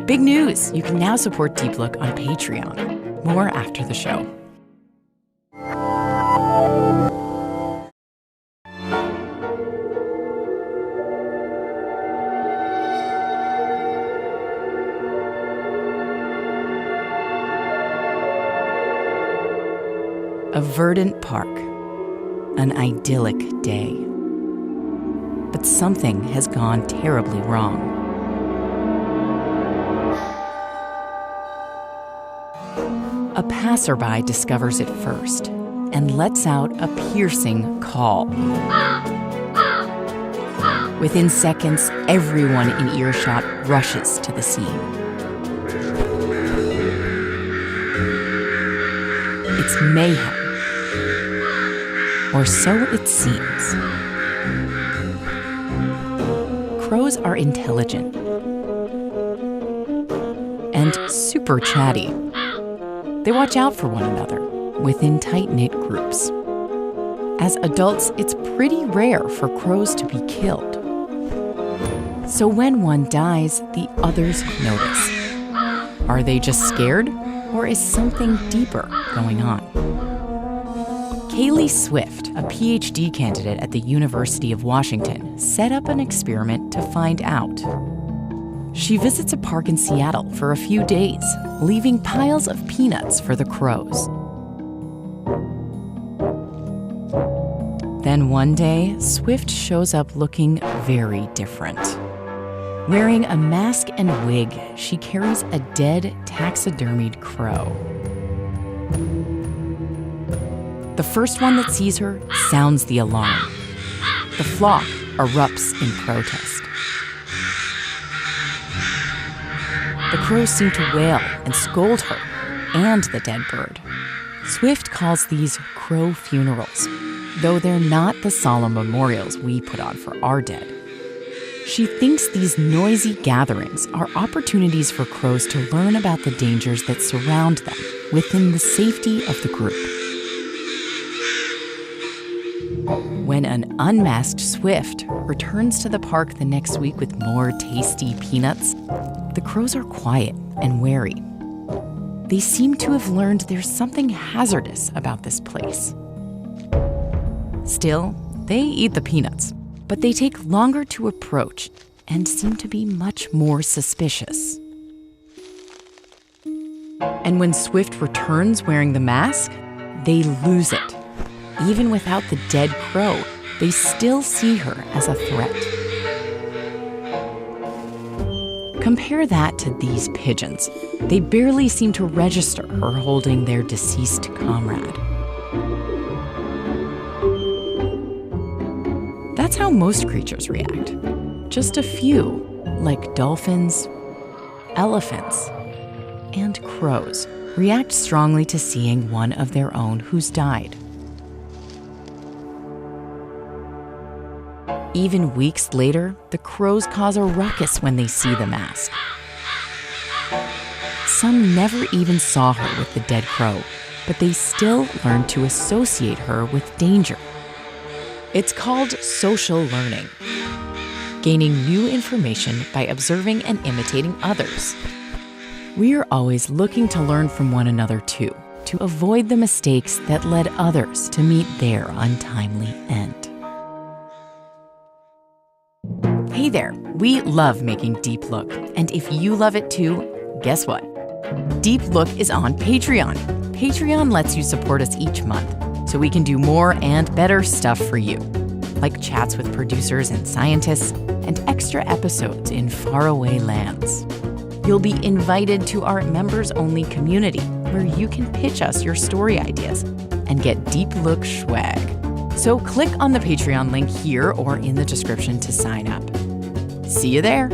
Big news! You can now support Deep Look on Patreon. More after the show. A verdant park. An idyllic day. But something has gone terribly wrong. A passerby discovers it first and lets out a piercing call. Within seconds, everyone in earshot rushes to the scene. It's mayhem. Or so it seems. Crows are intelligent and super chatty. They watch out for one another within tight-knit groups. As adults, it's pretty rare for crows to be killed. So when one dies, the others notice. Are they just scared, or is something deeper going on? Kaylee Swift, a PhD candidate at the University of Washington, set up an experiment to find out. She visits a park in Seattle for a few days, leaving piles of peanuts for the crows. Then one day, Swift shows up looking very different. Wearing a mask and wig, she carries a dead, taxidermied crow. The first one that sees her sounds the alarm. The flock erupts in protest. The crows seem to wail and scold her and the dead bird. Swift calls these crow funerals, though they're not the solemn memorials we put on for our dead. She thinks these noisy gatherings are opportunities for crows to learn about the dangers that surround them within the safety of the group. When an unmasked Swift returns to the park the next week with more tasty peanuts, the crows are quiet and wary. They seem to have learned there's something hazardous about this place. Still, they eat the peanuts, but they take longer to approach and seem to be much more suspicious. And when Swift returns wearing the mask, they lose it. Even without the dead crow, they still see her as a threat. Compare that to these pigeons. They barely seem to register her holding their deceased comrade. That's how most creatures react. Just a few, like dolphins, elephants, and crows, react strongly to seeing one of their own who's died. Even weeks later, the crows cause a ruckus when they see the mask. Some never even saw her with the dead crow, but they still learn to associate her with danger. It's called social learning, gaining new information by observing and imitating others. We're always looking to learn from one another too, to avoid the mistakes that led others to meet their untimely end. Hey there, we love making Deep Look, and if you love it too, guess what? Deep Look is on Patreon. Patreon lets you support us each month, so we can do more and better stuff for you, like chats with producers and scientists, and extra episodes in faraway lands. You'll be invited to our members-only community, where you can pitch us your story ideas and get Deep Look swag. So click on the Patreon link here or in the description to sign up. See you there.